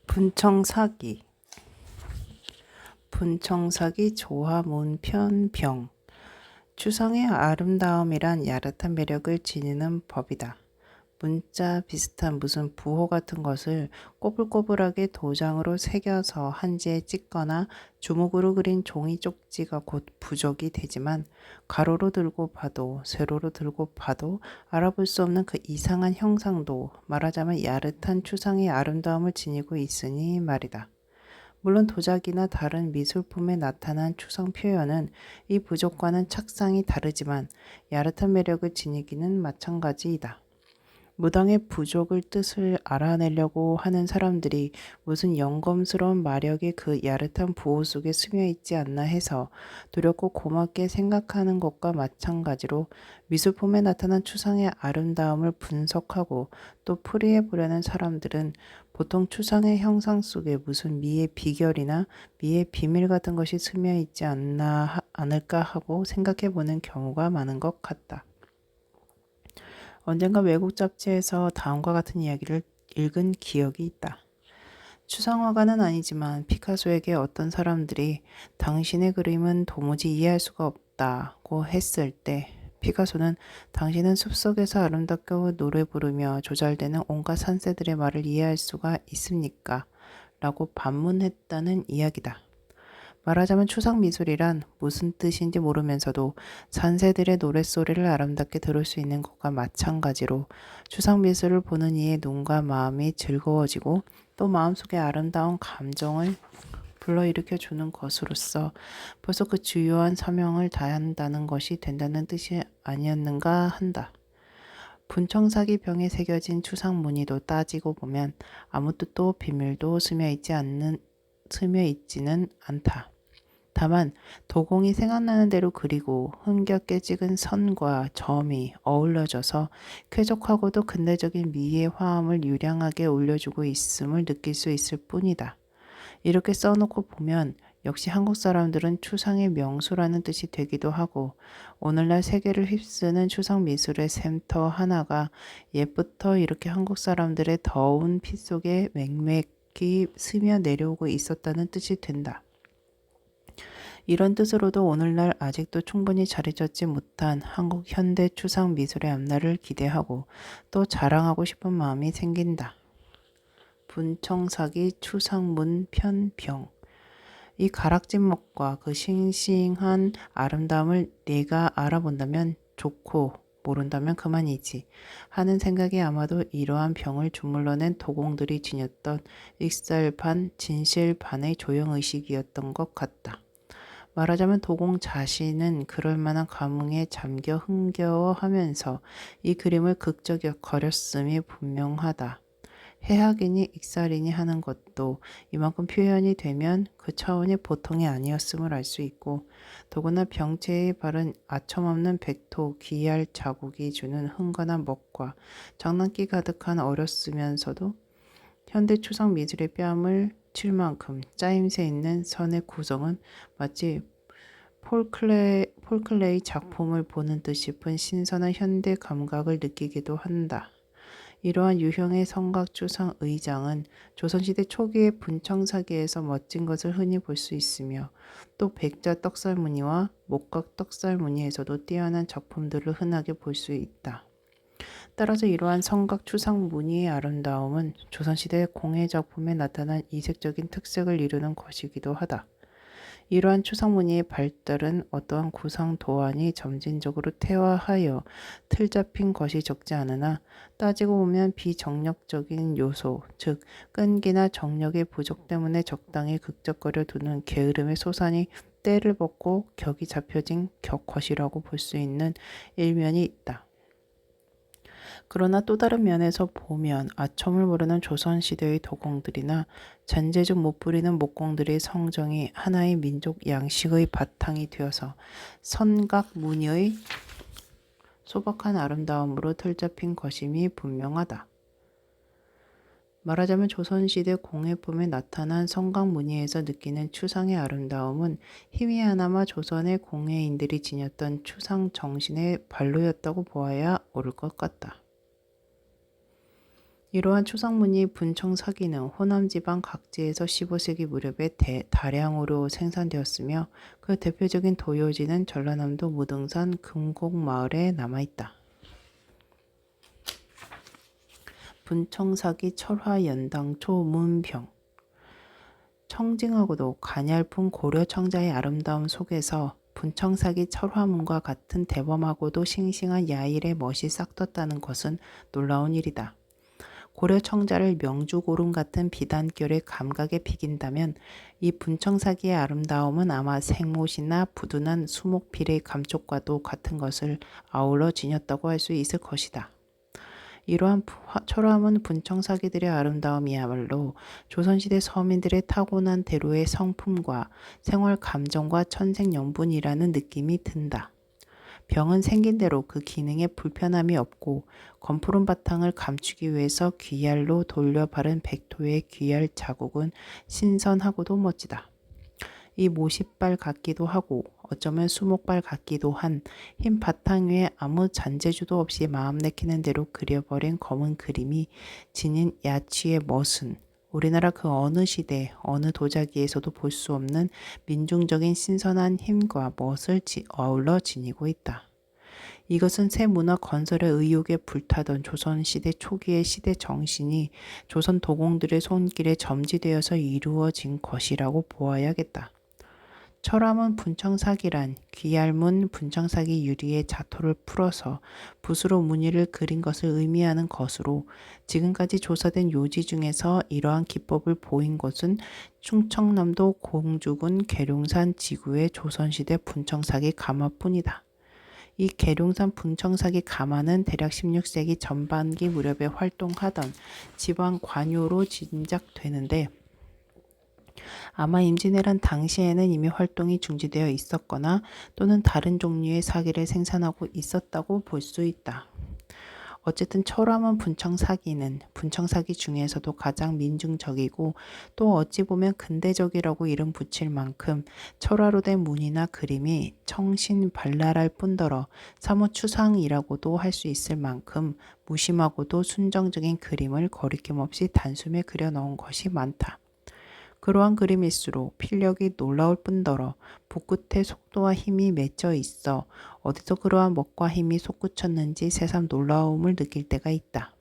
분청사기 분청사기 조화문편 병 추상의 아름다움이란 야릇한 매력을 지니는 법이다. 문자 비슷한 무슨 부호 같은 것을 꼬불꼬불하게 도장으로 새겨서 한지에 찍거나 주먹으로 그린 종이 쪽지가 곧 부적이 되지만 가로로 들고 봐도 세로로 들고 봐도 알아볼 수 없는 그 이상한 형상도 말하자면 야릇한 추상의 아름다움을 지니고 있으니 말이다. 물론 도자기나 다른 미술품에 나타난 추상 표현은 이 부적과는 착상이 다르지만 야릇한 매력을 지니기는 마찬가지이다. 무당의 부족을 뜻을 알아내려고 하는 사람들이 무슨 영검스러운 마력이 그 야릇한 부호 속에 스며 있지 않나 해서 두렵고 고맙게 생각하는 것과 마찬가지로 미술품에 나타난 추상의 아름다움을 분석하고 또 풀이해 보려는 사람들은 보통 추상의 형상 속에 무슨 미의 비결이나 미의 비밀 같은 것이 스며 있지 않을까 하고 생각해 보는 경우가 많은 것 같다. 언젠가 외국 잡지에서 다음과 같은 이야기를 읽은 기억이 있다. 추상화가는 아니지만 피카소에게 어떤 사람들이 당신의 그림은 도무지 이해할 수가 없다고 했을 때 피카소는 당신은 숲속에서 아름답게 노래 부르며 조잘되는 온갖 산새들의 말을 이해할 수가 있습니까? 라고 반문했다는 이야기다. 말하자면 추상미술이란 무슨 뜻인지 모르면서도 산새들의 노랫소리를 아름답게 들을 수 있는 것과 마찬가지로 추상미술을 보는 이의 눈과 마음이 즐거워지고 또 마음속에 아름다운 감정을 불러일으켜 주는 것으로서 벌써 그 주요한 사명을 다한다는 것이 된다는 뜻이 아니었는가 한다. 분청사기 병에 새겨진 추상 무늬도 따지고 보면 아무 뜻도 비밀도 스며 있지는 않다. 다만 도공이 생각나는 대로 그리고 흥겹게 찍은 선과 점이 어우러져서 쾌적하고도 근대적인 미의 화음을 유량하게 올려주고 있음을 느낄 수 있을 뿐이다. 이렇게 써놓고 보면 역시 한국 사람들은 추상의 명수라는 뜻이 되기도 하고 오늘날 세계를 휩쓰는 추상 미술의 샘터 하나가 옛부터 이렇게 한국 사람들의 더운 피 속에 맹맥히 스며 내려오고 있었다는 뜻이 된다. 이런 뜻으로도 오늘날 아직도 충분히 자리 잡지 못한 한국 현대 추상 미술의 앞날을 기대하고 또 자랑하고 싶은 마음이 생긴다. 분청사기 추상문 편병 이 가락진 먹과 그 싱싱한 아름다움을 네가 알아본다면 좋고 모른다면 그만이지 하는 생각이 아마도 이러한 병을 주물러낸 도공들이 지녔던 익살반 진실반의 조형의식이었던 것 같다. 말하자면 도공 자신은 그럴 만한 감흥에 잠겨 흥겨워하면서 이 그림을 극적거렸음이 분명하다. 해학이니 익살이니 하는 것도 이만큼 표현이 되면 그 차원이 보통이 아니었음을 알 수 있고 더구나 병체에 바른 아첨없는 백토 기알 자국이 주는 흥건한 먹과 장난기 가득한 어렸으면서도 현대 추상 미술의 뺨을 칠 만큼 짜임새 있는 선의 구성은 마치 폴클레이 작품을 보는 듯 싶은 신선한 현대 감각을 느끼기도 한다. 이러한 유형의 성각 추상 의장은 조선시대 초기의 분청사기에서 멋진 것을 흔히 볼 수 있으며 또 백자 떡살무늬와 목각 떡살무늬에서도 뛰어난 작품들을 흔하게 볼 수 있다. 따라서 이러한 성각 추상 무늬의 아름다움은 조선시대 공예 작품에 나타난 이색적인 특색을 이루는 것이기도 하다. 이러한 추상 무늬의 발달은 어떠한 구상 도안이 점진적으로 태화하여 틀 잡힌 것이 적지 않으나 따지고 보면 비정력적인 요소, 즉 끈기나 정력의 부족 때문에 적당히 극적거려 두는 게으름의 소산이 때를 벗고 격이 잡혀진 격것이라고 볼 수 있는 일면이 있다. 그러나 또 다른 면에서 보면 아첨을 모르는 조선시대의 도공들이나 잔재주 못 부리는 목공들의 성정이 하나의 민족 양식의 바탕이 되어서 선각 무늬의 소박한 아름다움으로 틀잡힌 것임이 분명하다. 말하자면 조선시대 공예품에 나타난 성각 무늬에서 느끼는 추상의 아름다움은 희미하나마 조선의 공예인들이 지녔던 추상 정신의 발로였다고 보아야 옳을 것 같다. 이러한 초상무늬 분청사기는 호남 지방 각지에서 15세기 무렵에 다량으로 생산되었으며 그 대표적인 도요지는 전라남도 무등산 금곡마을에 남아있다. 분청사기 철화연당초 문병. 청징하고도 가냘픈 고려 청자의 아름다움 속에서 분청사기 철화문과 같은 대범하고도 싱싱한 야일의 멋이 싹떴다는 것은 놀라운 일이다. 고려 청자를 명주고름 같은 비단결의 감각에 비긴다면 이 분청사기의 아름다움은 아마 생못이나 부둔한 수목필의 감촉과도 같은 것을 아울러 지녔다고 할 수 있을 것이다. 이러한 철화문 분청사기들의 아름다움이야말로 조선시대 서민들의 타고난 대로의 성품과 생활 감정과 천생연분이라는 느낌이 든다. 병은 생긴 대로 그 기능에 불편함이 없고 검푸른 바탕을 감추기 위해서 귀얄로 돌려 바른 백토의 귀얄 자국은 신선하고도 멋지다. 이 모싯발 같기도 하고 어쩌면 수목발 같기도 한 흰 바탕 위에 아무 잔재주도 없이 마음 내키는 대로 그려버린 검은 그림이 지닌 야취의 멋은 우리나라 그 어느 시대 어느 도자기에서도 볼 수 없는 민중적인 신선한 힘과 멋을 어울러 지니고 있다. 이것은 새 문화 건설의 의욕에 불타던 조선시대 초기의 시대 정신이 조선 도공들의 손길에 점지되어서 이루어진 것이라고 보아야겠다. 철암은 분청사기란 귀얄문 분청사기 유리의 자토를 풀어서 붓으로 무늬를 그린 것을 의미하는 것으로 지금까지 조사된 요지 중에서 이러한 기법을 보인 것은 충청남도 공주군 계룡산 지구의 조선시대 분청사기 가마뿐이다. 이 계룡산 분청사기 가마는 대략 16세기 전반기 무렵에 활동하던 지방 관요로 짐작되는데 아마 임진왜란 당시에는 이미 활동이 중지되어 있었거나 또는 다른 종류의 사기를 생산하고 있었다고 볼 수 있다. 어쨌든 철암원 분청사기는 분청사기 중에서도 가장 민중적이고 또 어찌 보면 근대적이라고 이름 붙일 만큼 철화로 된 문이나 그림이 청신발랄할 뿐더러 사뭇 추상이라고도 할 수 있을 만큼 무심하고도 순정적인 그림을 거리낌 없이 단숨에 그려 넣은 것이 많다. 그러한 그림일수록 필력이 놀라울 뿐더러 붓끝에 속도와 힘이 맺혀 있어 어디서 그러한 멋과 힘이 솟구쳤는지 새삼 놀라움을 느낄 때가 있다.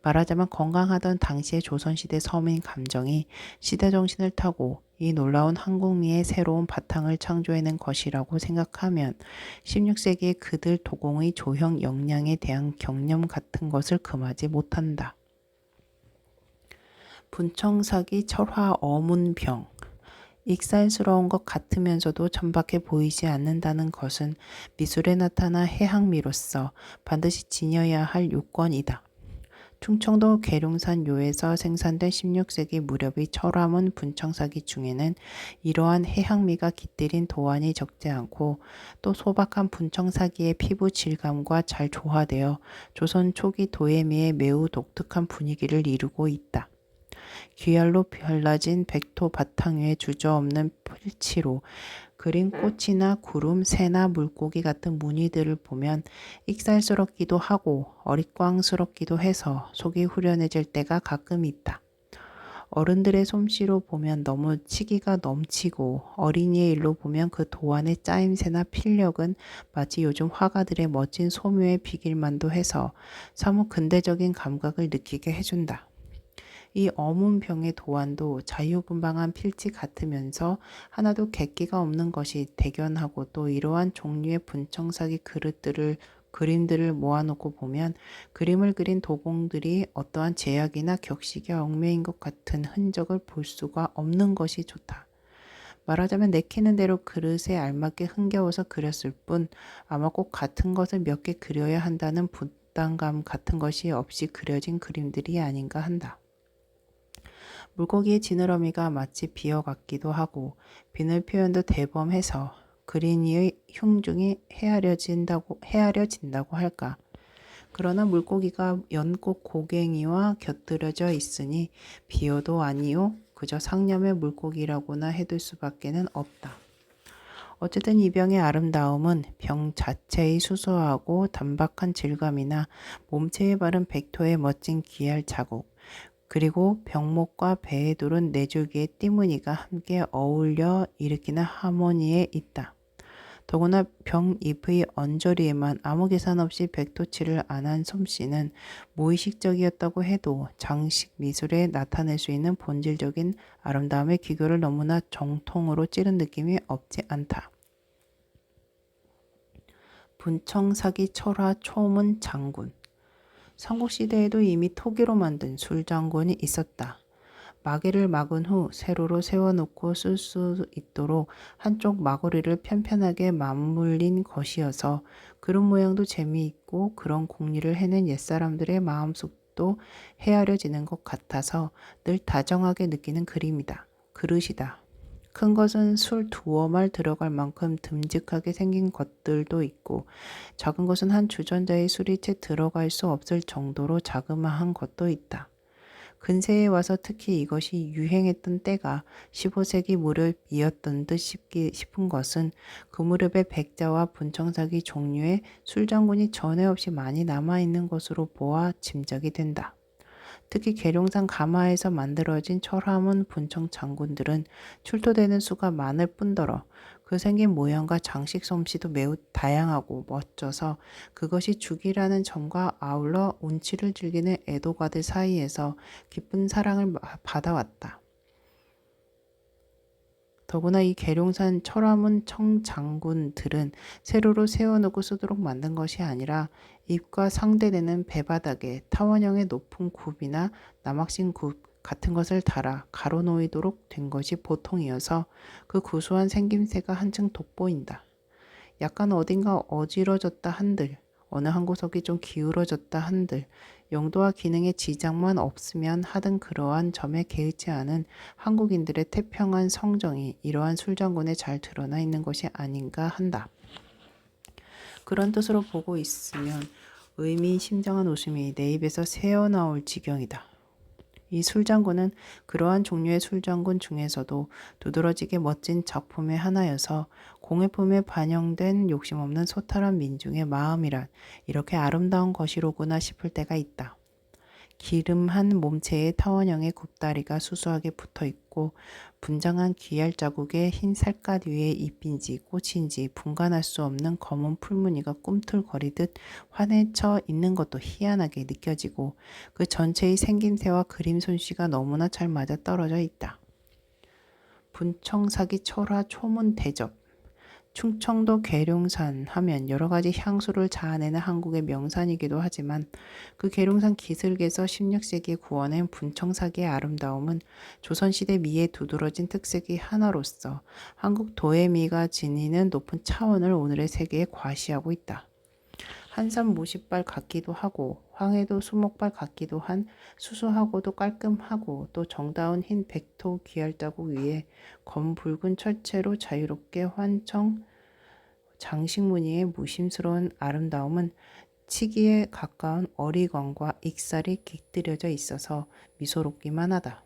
말하자면 건강하던 당시의 조선시대 서민 감정이 시대정신을 타고 이 놀라운 한국미의 새로운 바탕을 창조해낸 것이라고 생각하면 16세기의 그들 도공의 조형 역량에 대한 경념 같은 것을 금하지 못한다. 분청사기 철화 어문병. 익살스러운 것 같으면서도 천박해 보이지 않는다는 것은 미술에 나타나 해학미로서 반드시 지녀야 할 요건이다. 충청도 계룡산 묘에서 생산된 16세기 무렵의 철화문 분청사기 중에는 이러한 해학미가 깃들인 도안이 적지 않고 또 소박한 분청사기의 피부 질감과 잘 조화되어 조선 초기 도예미의 매우 독특한 분위기를 이루고 있다. 귀얄로 발라진 백토 바탕 위에 주저없는 필치로 그린 꽃이나 구름, 새나 물고기 같은 무늬들을 보면 익살스럽기도 하고 어릿광스럽기도 해서 속이 후련해질 때가 가끔 있다. 어른들의 솜씨로 보면 너무 치기가 넘치고 어린이의 일로 보면 그 도안의 짜임새나 필력은 마치 요즘 화가들의 멋진 소묘에 비길 만도 해서 사뭇 근대적인 감각을 느끼게 해준다. 이 어문병의 도안도 자유분방한 필지 같으면서 하나도 객기가 없는 것이 대견하고 또 이러한 종류의 분청사기 그림들을 모아놓고 보면 그림을 그린 도공들이 어떠한 제약이나 격식에 얽매인 것 같은 흔적을 볼 수가 없는 것이 좋다. 말하자면 내키는 대로 그릇에 알맞게 흥겨워서 그렸을 뿐 아마 꼭 같은 것을 몇 개 그려야 한다는 부담감 같은 것이 없이 그려진 그림들이 아닌가 한다. 물고기의 지느러미가 마치 비어 같기도 하고 비늘 표현도 대범해서 그린 이의 흉중이 헤아려진다고 할까. 그러나 물고기가 연꽃 고갱이와 곁들여져 있으니 비어도 아니요 그저 상념의 물고기라고나 해둘 수밖에는 없다. 어쨌든 이 병의 아름다움은 병 자체의 수수하고 단박한 질감이나 몸체에 바른 백토의 멋진 기할 자국, 그리고 병목과 배에 두른 네 줄기의 띠무늬가 함께 어울려 일으키는 하모니에 있다. 더구나 병 잎의 언저리에만 아무 계산 없이 백토칠을 안 한 솜씨는 무의식적이었다고 해도 장식 미술에 나타낼 수 있는 본질적인 아름다움의 기교를 너무나 정통으로 찌른 느낌이 없지 않다. 분청사기 철화 초문 장군. 삼국시대에도 이미 토기로 만든 술장군이 있었다. 마개를 막은 후 세로로 세워놓고 쓸 수 있도록 한쪽 마구리를 편편하게 맞물린 것이어서 그릇 모양도 재미있고 그런 공리를 해낸 옛사람들의 마음속도 헤아려지는 것 같아서 늘 다정하게 느끼는 그릇이다. 큰 것은 술 두어 말 들어갈 만큼 듬직하게 생긴 것들도 있고 작은 것은 한 주전자의 술이 채 들어갈 수 없을 정도로 자그마한 것도 있다. 근세에 와서 특히 이것이 유행했던 때가 15세기 무렵이었던 듯 싶은 것은 그 무렵의 백자와 분청사기 종류의 술장군이 전에 없이 많이 남아있는 것으로 보아 짐작이 된다. 특히 계룡산 가마에서 만들어진 철화문 분청 장군들은 출토되는 수가 많을 뿐더러 그 생긴 모양과 장식 솜씨도 매우 다양하고 멋져서 그것이 죽이라는 점과 아울러 운치를 즐기는 애도가들 사이에서 깊은 사랑을 받아왔다. 더구나 이 계룡산 철화문 청장군들은 세로로 세워놓고 쓰도록 만든 것이 아니라 입과 상대되는 배바닥에 타원형의 높은 굽이나 남학신 굽 같은 것을 달아 가로놓이도록 된 것이 보통이어서 그 구수한 생김새가 한층 돋보인다. 약간 어딘가 어지러졌다 한들, 어느 한 구석이 좀 기울어졌다 한들, 용도와 기능에 지장만 없으면 하던 그러한 점에 개의치 않은 한국인들의 태평한 성정이 이러한 술장군에 잘 드러나 있는 것이 아닌가 한다. 그런 뜻으로 보고 있으면 의미심장한 웃음이 내 입에서 새어나올 지경이다. 이 술장군은 그러한 종류의 술장군 중에서도 두드러지게 멋진 작품의 하나여서 공예품에 반영된 욕심없는 소탈한 민중의 마음이란 이렇게 아름다운 것이로구나 싶을 때가 있다. 기름한 몸체에 타원형의 굽다리가 수수하게 붙어있고 분장한 귀할 자국에 흰 살갗 위에 잎인지 꽃인지 분간할 수 없는 검은 풀무늬가 꿈틀거리듯 환해져 있는 것도 희한하게 느껴지고 그 전체의 생김새와 그림 솜씨가 너무나 잘 맞아떨어져 있다. 분청사기 철화 초문 대접. 충청도 계룡산 하면 여러 가지 향수를 자아내는 한국의 명산이기도 하지만 그 계룡산 기슭에서 16세기에 구워낸 분청사기의 아름다움은 조선시대 미에 두드러진 특색의 하나로서 한국 도예미가 지니는 높은 차원을 오늘의 세계에 과시하고 있다. 한산 모시발 같기도 하고 황해도 수목발 같기도 한 수수하고도 깔끔하고 또 정다운 흰 백토 귀할자국 위에 검붉은 철체로 자유롭게 환청 장식 무늬의 무심스러운 아름다움은 치기에 가까운 어리광과 익살이 깃들여져 있어서 미소롭기만 하다.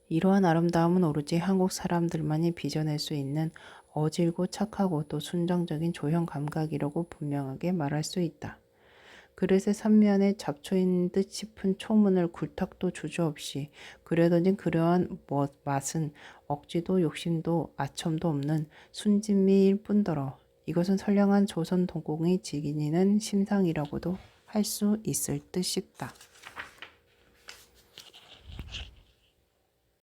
이러한 아름다움은 오로지 한국 사람들만이 빚어낼 수 있는 어질고 착하고 또 순정적인 조형 감각이라고 분명하게 말할 수 있다. 그릇의 삼면에 잡초인 듯 싶은 초문을 굴탁도 주저없이 그려던진 그러한 맛은 억지도 욕심도 아첨도 없는 순진미일 뿐더러 이것은 선량한 조선 도공의 지니는 심상이라고도 할 수 있을 듯 싶다.